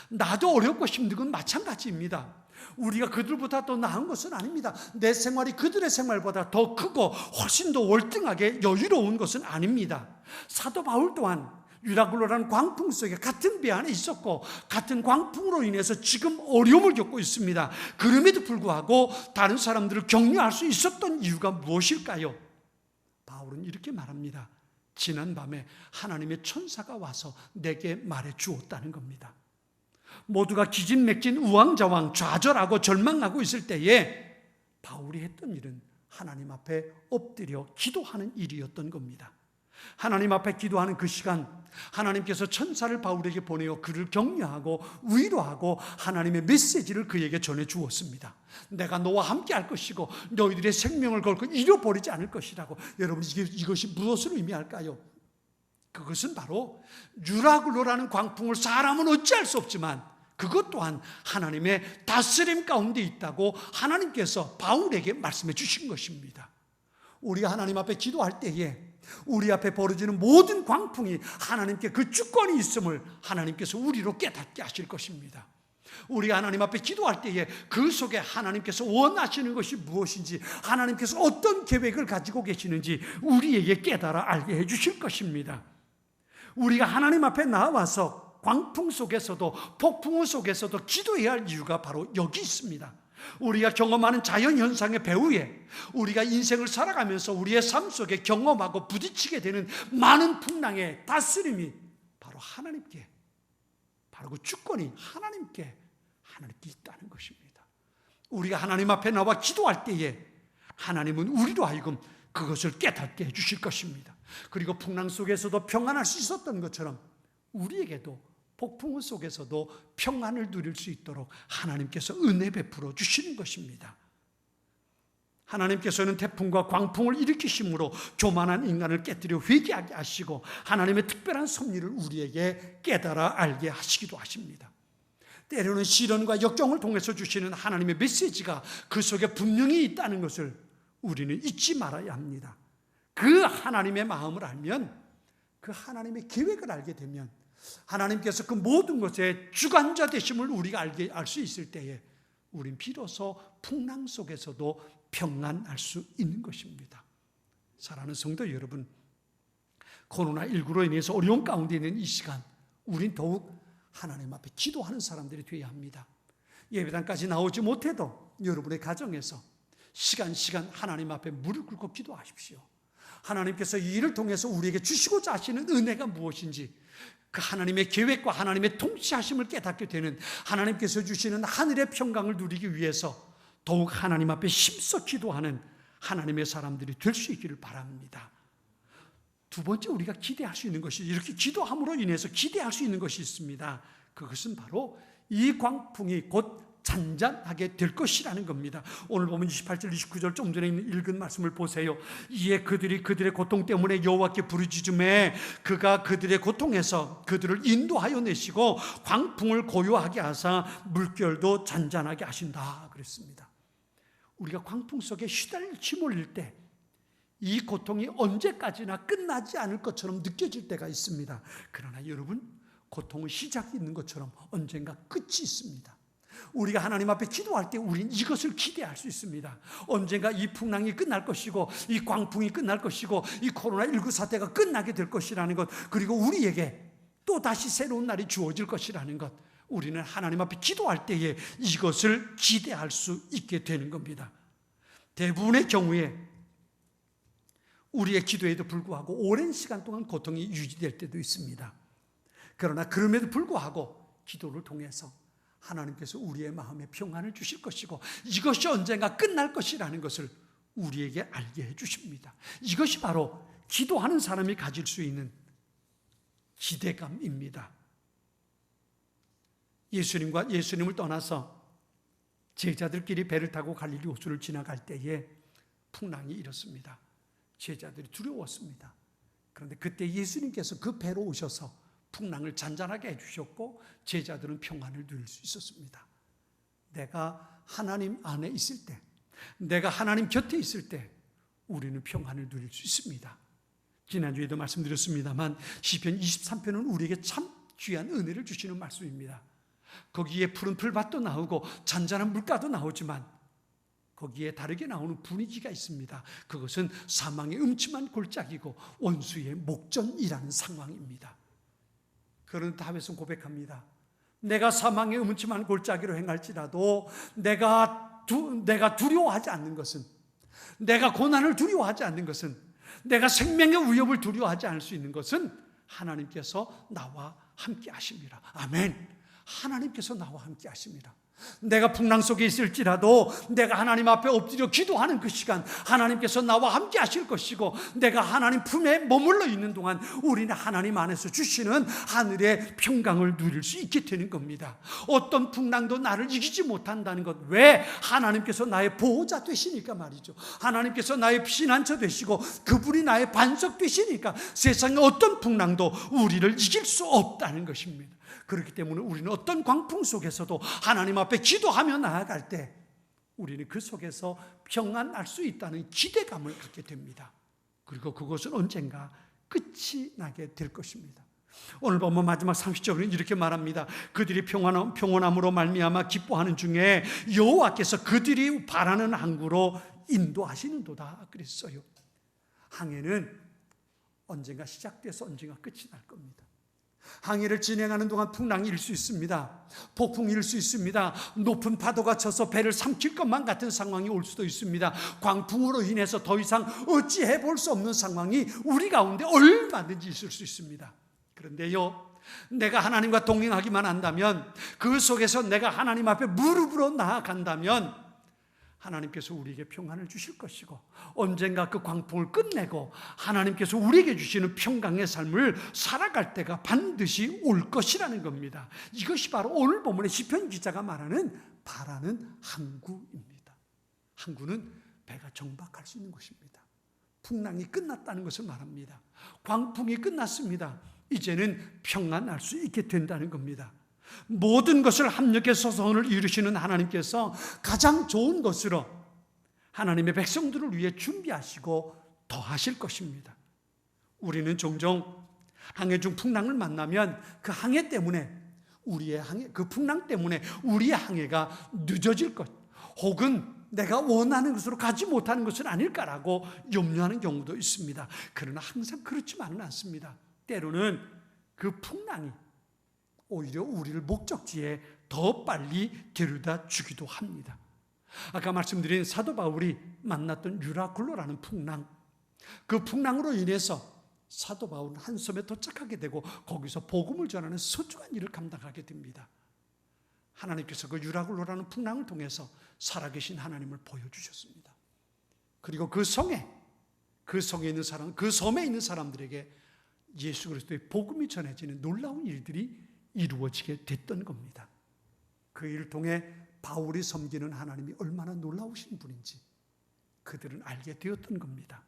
나도 어렵고 힘든 건 마찬가지입니다. 우리가 그들보다 더 나은 것은 아닙니다. 내 생활이 그들의 생활보다 더 크고 훨씬 더 월등하게 여유로운 것은 아닙니다. 사도 바울 또한 유라굴로라는 광풍 속에 같은 배 안에 있었고 같은 광풍으로 인해서 지금 어려움을 겪고 있습니다. 그럼에도 불구하고 다른 사람들을 격려할 수 있었던 이유가 무엇일까요? 바울은 이렇게 말합니다. 지난밤에 하나님의 천사가 와서 내게 말해 주었다는 겁니다. 모두가 기진맥진 우왕좌왕 좌절하고 절망하고 있을 때에 바울이 했던 일은 하나님 앞에 엎드려 기도하는 일이었던 겁니다. 하나님 앞에 기도하는 그 시간, 하나님께서 천사를 바울에게 보내어 그를 격려하고 위로하고 하나님의 메시지를 그에게 전해 주었습니다. 내가 너와 함께 할 것이고 너희들의 생명을 걸고 잃어버리지 않을 것이라고. 여러분, 이것이 무엇을 의미할까요? 그것은 바로 유라굴로라는 광풍을 사람은 어찌할 수 없지만 그것 또한 하나님의 다스림 가운데 있다고 하나님께서 바울에게 말씀해 주신 것입니다. 우리가 하나님 앞에 기도할 때에 우리 앞에 벌어지는 모든 광풍이 하나님께 그 주권이 있음을 하나님께서 우리로 깨닫게 하실 것입니다. 우리가 하나님 앞에 기도할 때에 그 속에 하나님께서 원하시는 것이 무엇인지, 하나님께서 어떤 계획을 가지고 계시는지 우리에게 깨달아 알게 해주실 것입니다. 우리가 하나님 앞에 나와서 광풍 속에서도 폭풍 속에서도 기도해야 할 이유가 바로 여기 있습니다. 우리가 경험하는 자연현상의 배후에 우리가 인생을 살아가면서 우리의 삶 속에 경험하고 부딪히게 되는 많은 풍랑의 다스림이 바로 하나님께, 바로 그 주권이 하나님께 있다는 것입니다. 우리가 하나님 앞에 나와 기도할 때에 하나님은 우리로 하여금 그것을 깨닫게 해주실 것입니다. 그리고 풍랑 속에서도 평안할 수 있었던 것처럼 우리에게도 폭풍 속에서도 평안을 누릴 수 있도록 하나님께서 은혜 베풀어 주시는 것입니다. 하나님께서는 태풍과 광풍을 일으키심으로 교만한 인간을 깨뜨려 회개하게 하시고 하나님의 특별한 섭리를 우리에게 깨달아 알게 하시기도 하십니다. 때로는 시련과 역경을 통해서 주시는 하나님의 메시지가 그 속에 분명히 있다는 것을 우리는 잊지 말아야 합니다. 그 하나님의 마음을 알면, 그 하나님의 계획을 알게 되면 하나님께서 그 모든 것의 주관자 되심을 우리가 알 수 있을 때에 우린 비로소 풍랑 속에서도 평안할 수 있는 것입니다. 사랑하는 성도 여러분, 코로나19로 인해서 어려운 가운데 있는 이 시간 우린 더욱 하나님 앞에 기도하는 사람들이 되어야 합니다. 예배당까지 나오지 못해도 여러분의 가정에서 시간 하나님 앞에 무릎 꿇고 기도하십시오. 하나님께서 이 일을 통해서 우리에게 주시고자 하시는 은혜가 무엇인지, 그 하나님의 계획과 하나님의 통치하심을 깨닫게 되는, 하나님께서 주시는 하늘의 평강을 누리기 위해서 더욱 하나님 앞에 힘써 기도하는 하나님의 사람들이 될 수 있기를 바랍니다. 두 번째, 우리가 기대할 수 있는 것이, 이렇게 기도함으로 인해서 기대할 수 있는 것이 있습니다. 그것은 바로 이 광풍이 곧 잔잔하게 될 것이라는 겁니다. 오늘 보면 28절 29절 좀 전에 읽은 말씀을 보세요. 이에 그들이 그들의 고통 때문에 여호와께 부르짖음에 그가 그들의 고통에서 그들을 인도하여 내시고 광풍을 고요하게 하사 물결도 잔잔하게 하신다 그랬습니다. 우리가 광풍 속에 휘달리치 몰릴 때 이 고통이 언제까지나 끝나지 않을 것처럼 느껴질 때가 있습니다. 그러나 여러분, 고통은 시작이 있는 것처럼 언젠가 끝이 있습니다. 우리가 하나님 앞에 기도할 때 우리는 이것을 기대할 수 있습니다. 언젠가 이 풍랑이 끝날 것이고, 이 광풍이 끝날 것이고, 이 코로나19 사태가 끝나게 될 것이라는 것, 그리고 우리에게 또 다시 새로운 날이 주어질 것이라는 것, 우리는 하나님 앞에 기도할 때에 이것을 기대할 수 있게 되는 겁니다. 대부분의 경우에 우리의 기도에도 불구하고 오랜 시간 동안 고통이 유지될 때도 있습니다. 그러나 그럼에도 불구하고 기도를 통해서 하나님께서 우리의 마음에 평안을 주실 것이고, 이것이 언젠가 끝날 것이라는 것을 우리에게 알게 해주십니다. 이것이 바로 기도하는 사람이 가질 수 있는 기대감입니다. 예수님을 떠나서 제자들끼리 배를 타고 갈릴리 호수를 지나갈 때에 풍랑이 일었습니다. 제자들이 두려웠습니다. 그런데 그때 예수님께서 그 배로 오셔서 풍랑을 잔잔하게 해주셨고, 제자들은 평안을 누릴 수 있었습니다. 내가 하나님 안에 있을 때, 내가 하나님 곁에 있을 때 우리는 평안을 누릴 수 있습니다. 지난주에도 말씀드렸습니다만 시편 23편은 우리에게 참 귀한 은혜를 주시는 말씀입니다. 거기에 푸른 풀밭도 나오고 잔잔한 물가도 나오지만 거기에 다르게 나오는 분위기가 있습니다. 그것은 사망의 음침한 골짜기고 원수의 목전이라는 상황입니다. 그런 다윗은 고백합니다. 내가 사망의 음침한 골짜기로 행할지라도 내가 두려워하지 않는 것은, 내가 고난을 두려워하지 않는 것은, 내가 생명의 위협을 두려워하지 않을 수 있는 것은 하나님께서 나와 함께 하심이라. 아멘. 하나님께서 나와 함께 하십니다. 내가 풍랑 속에 있을지라도 내가 하나님 앞에 엎드려 기도하는 그 시간, 하나님께서 나와 함께 하실 것이고, 내가 하나님 품에 머물러 있는 동안 우리는 하나님 안에서 주시는 하늘의 평강을 누릴 수 있게 되는 겁니다. 어떤 풍랑도 나를 이기지 못한다는 것, 왜? 하나님께서 나의 보호자 되시니까 말이죠. 하나님께서 나의 피난처 되시고 그분이 나의 반석 되시니까 세상의 어떤 풍랑도 우리를 이길 수 없다는 것입니다. 그렇기 때문에 우리는 어떤 광풍 속에서도 하나님 앞에 기도하며 나아갈 때 우리는 그 속에서 평안할 수 있다는 기대감을 갖게 됩니다. 그리고 그것은 언젠가 끝이 나게 될 것입니다. 오늘 보면 마지막 30절은 이렇게 말합니다. 그들이 평온함으로 말미암아 기뻐하는 중에 여호와께서 그들이 바라는 항구로 인도하시는도다 그랬어요. 항해는 언젠가 시작돼서 언젠가 끝이 날 겁니다. 항해를 진행하는 동안 풍랑이 일 수 있습니다. 폭풍이 일 수 있습니다. 높은 파도가 쳐서 배를 삼킬 것만 같은 상황이 올 수도 있습니다. 광풍으로 인해서 더 이상 어찌해 볼 수 없는 상황이 우리 가운데 얼마든지 있을 수 있습니다. 그런데요, 내가 하나님과 동행하기만 한다면, 그 속에서 내가 하나님 앞에 무릎으로 나아간다면 하나님께서 우리에게 평안을 주실 것이고, 언젠가 그 광풍을 끝내고 하나님께서 우리에게 주시는 평강의 삶을 살아갈 때가 반드시 올 것이라는 겁니다. 이것이 바로 오늘 본문의 시편 기자가 말하는 바라는 항구입니다. 항구는 배가 정박할 수 있는 곳입니다. 풍랑이 끝났다는 것을 말합니다. 광풍이 끝났습니다. 이제는 평안할 수 있게 된다는 겁니다. 모든 것을 합력해서 선을 이루시는 하나님께서 가장 좋은 것으로 하나님의 백성들을 위해 준비하시고 더하실 것입니다. 우리는 종종 항해 중 풍랑을 만나면 그 항해 때문에 그 풍랑 때문에 우리의 항해가 늦어질 것, 혹은 내가 원하는 것으로 가지 못하는 것은 아닐까라고 염려하는 경우도 있습니다. 그러나 항상 그렇지만은 않습니다. 때로는 그 풍랑이 오히려 우리를 목적지에 더 빨리 데려다 주기도 합니다. 아까 말씀드린 사도 바울이 만났던 유라굴로라는 풍랑, 그 풍랑으로 인해서 사도 바울은 한 섬에 도착하게 되고 거기서 복음을 전하는 소중한 일을 감당하게 됩니다. 하나님께서 그 유라굴로라는 풍랑을 통해서 살아계신 하나님을 보여주셨습니다. 그리고 그 섬에 있는 사람, 그 섬에 있는 사람들에게 예수 그리스도의 복음이 전해지는 놀라운 일들이 이루어지게 됐던 겁니다. 그 일을 통해 바울이 섬기는 하나님이 얼마나 놀라우신 분인지 그들은 알게 되었던 겁니다.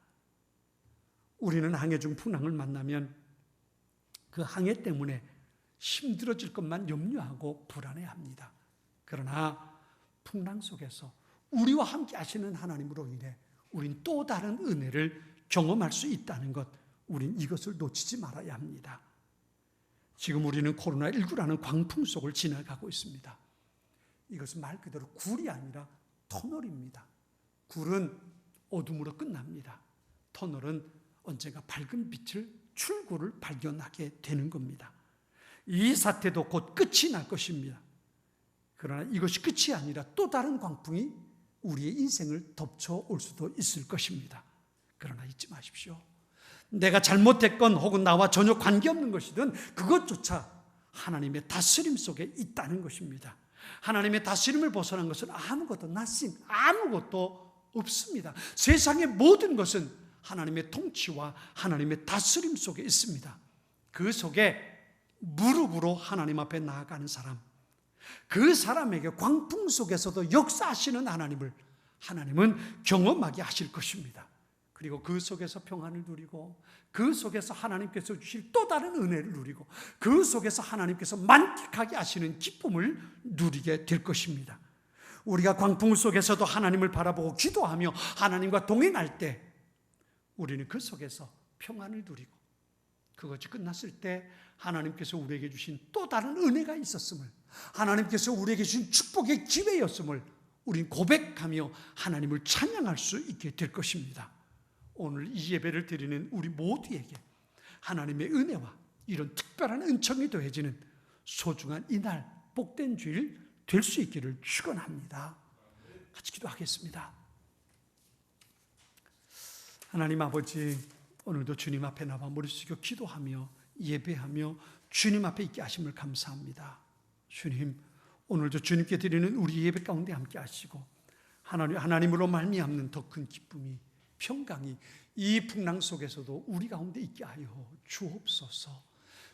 우리는 항해 중 풍랑을 만나면 그 항해 때문에 힘들어질 것만 염려하고 불안해합니다. 그러나 풍랑 속에서 우리와 함께 하시는 하나님으로 인해 우린 또 다른 은혜를 경험할 수 있다는 것, 우린 이것을 놓치지 말아야 합니다. 지금 우리는 코로나19라는 광풍 속을 지나가고 있습니다. 이것은 말 그대로 굴이 아니라 터널입니다. 굴은 어둠으로 끝납니다. 터널은 언젠가 밝은 빛을, 출구를 발견하게 되는 겁니다. 이 사태도 곧 끝이 날 것입니다. 그러나 이것이 끝이 아니라 또 다른 광풍이 우리의 인생을 덮쳐올 수도 있을 것입니다. 그러나 잊지 마십시오. 내가 잘못했건 혹은 나와 전혀 관계없는 것이든 그것조차 하나님의 다스림 속에 있다는 것입니다. 하나님의 다스림을 벗어난 것은 아무것도 없습니다. 세상의 모든 것은 하나님의 통치와 하나님의 다스림 속에 있습니다. 그 속에 무릎으로 하나님 앞에 나아가는 사람, 그 사람에게 광풍 속에서도 역사하시는 하나님은 경험하게 하실 것입니다. 그리고 그 속에서 평안을 누리고, 그 속에서 하나님께서 주실 또 다른 은혜를 누리고, 그 속에서 하나님께서 만끽하게 하시는 기쁨을 누리게 될 것입니다. 우리가 광풍 속에서도 하나님을 바라보고 기도하며 하나님과 동행할 때 우리는 그 속에서 평안을 누리고, 그것이 끝났을 때 하나님께서 우리에게 주신 또 다른 은혜가 있었음을, 하나님께서 우리에게 주신 축복의 기회였음을 우린 고백하며 하나님을 찬양할 수 있게 될 것입니다. 오늘 이 예배를 드리는 우리 모두에게 하나님의 은혜와 이런 특별한 은총이 더해지는 소중한 이날, 복된 주일 될 수 있기를 축원합니다. 같이 기도하겠습니다. 하나님 아버지, 오늘도 주님 앞에 나와 머리 숙여 기도하며 예배하며 주님 앞에 있게 하심을 감사합니다. 주님, 오늘도 주님께 드리는 우리 예배 가운데 함께 하시고 하나님으로 말미암는 더 큰 기쁨이, 평강이 이 풍랑 속에서도 우리 가운데 있게 하여 주옵소서.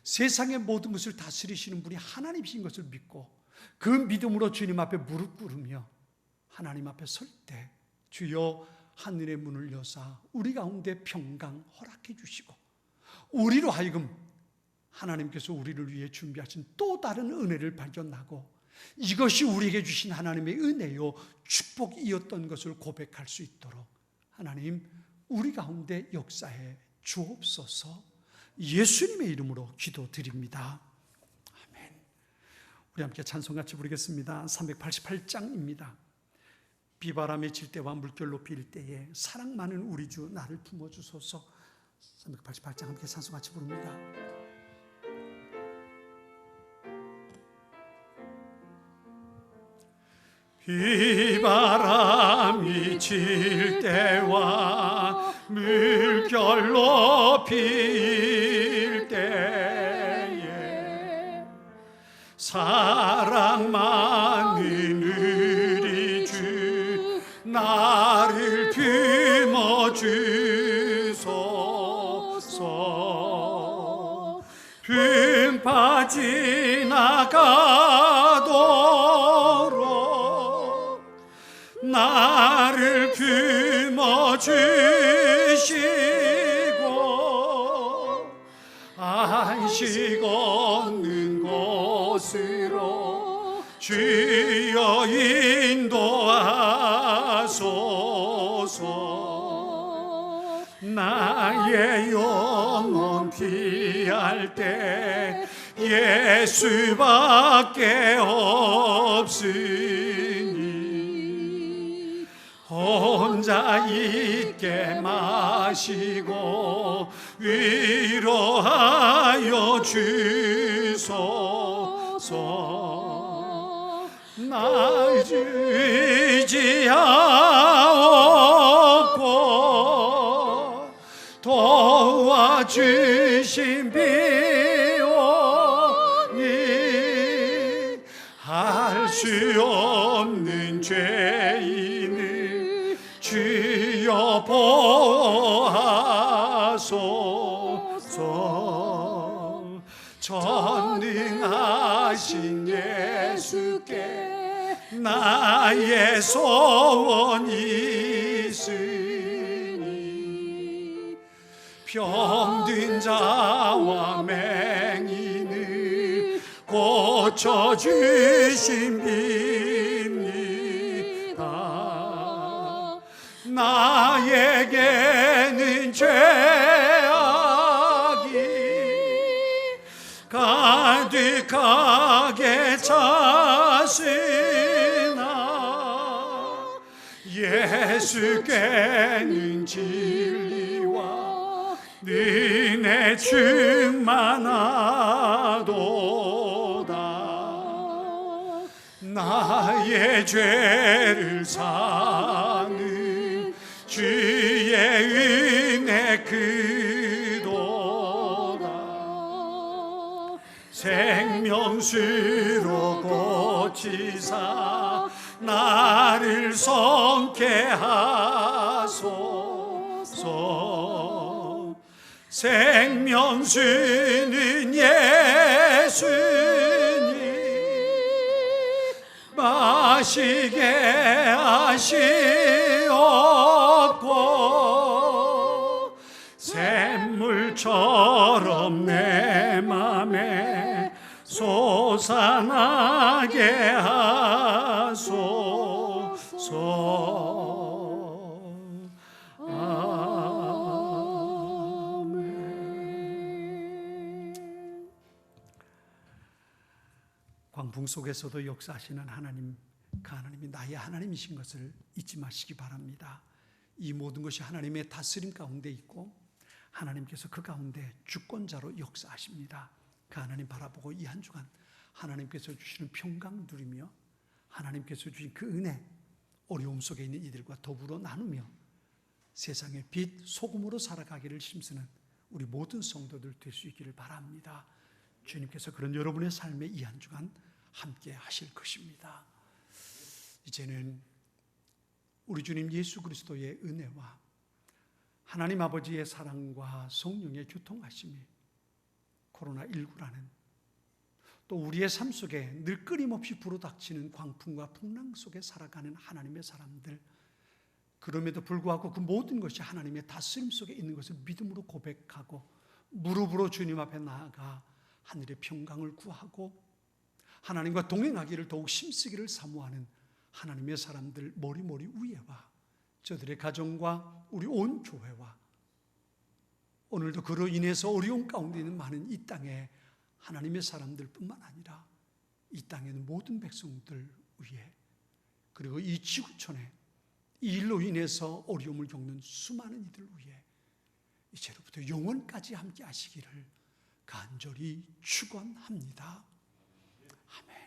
세상의 모든 것을 다스리시는 분이 하나님이신 것을 믿고 그 믿음으로 주님 앞에 무릎 꿇으며 하나님 앞에 설 때 주여 하늘의 문을 여사 우리 가운데 평강 허락해 주시고, 우리로 하여금 하나님께서 우리를 위해 준비하신 또 다른 은혜를 발견하고 이것이 우리에게 주신 하나님의 은혜요 축복이었던 것을 고백할 수 있도록 하나님 우리 가운데 역사해 주옵소서. 예수님의 이름으로 기도드립니다. 아멘. 우리 함께 찬송 같이 부르겠습니다. 388장입니다. 비바람이 칠 때와 물결로 빌 때에 사랑 많은 우리 주 나를 품어주소서. 388장 함께 찬송 같이 부릅니다. 비바람이 칠 때와 물결로 빌 때에 사랑 많은 우리 주 나를 품어주소서. 품파 지나가도록 나를 품어주시고 안식 없는 곳으로 주여 인도하소서. 나의 영혼 피할 때 예수밖에 없으니 혼자 있게 마시고 위로하여 주소서. 날 주지 않고 도와주신 비오니 할 수 없는 죄인을 주여 보호하소서. 전능하신 예수께 나의 소원이 있으니 병든 자와 맹인을 고쳐주신 빕니다. 나에게는 죄악이 거룩하게 자시나 예수께는 진리와 은혜 충만하도다. 나의 죄를 사는 주의 은혜 크도다. 생명수로 고치사 나를 성케 하소서. 생명수는 예수님 마시게 하시옵고 샘물처럼 내 맘에 솟아나게 하소서. 아멘. 광풍 속에서도 역사하시는 하나님, 그 하나님이 나의 하나님이신 것을 잊지 마시기 바랍니다. 이 모든 것이 하나님의 다스림 가운데 있고 하나님께서 그 가운데 주권자로 역사하십니다. 그 하나님 바라보고 이 한 주간 하나님께서 주시는 평강 누리며 하나님께서 주신 그 은혜, 어려움 속에 있는 이들과 더불어 나누며 세상의 빛, 소금으로 살아가기를 힘쓰는 우리 모든 성도들 될 수 있기를 바랍니다. 주님께서 그런 여러분의 삶에 이 한 주간 함께 하실 것입니다. 이제는 우리 주님 예수 그리스도의 은혜와 하나님 아버지의 사랑과 성령의 교통하심이 코로나19라는 또 우리의 삶 속에 늘 끊임없이 불어닥치는 광풍과 풍랑 속에 살아가는 하나님의 사람들, 그럼에도 불구하고 그 모든 것이 하나님의 다스림 속에 있는 것을 믿음으로 고백하고 무릎으로 주님 앞에 나아가 하늘의 평강을 구하고 하나님과 동행하기를 더욱 힘쓰기를 사모하는 하나님의 사람들 머리머리 위에와 저들의 가정과 우리 온 교회와 오늘도 그로 인해서 어려움 가운데 있는 많은 이 땅의 하나님의 사람들뿐만 아니라 이 땅에 있는 모든 백성들 위에, 그리고 이 지구촌에 이 일로 인해서 어려움을 겪는 수많은 이들 위에 이제로부터 영원까지 함께 하시기를 간절히 축원합니다. 아멘.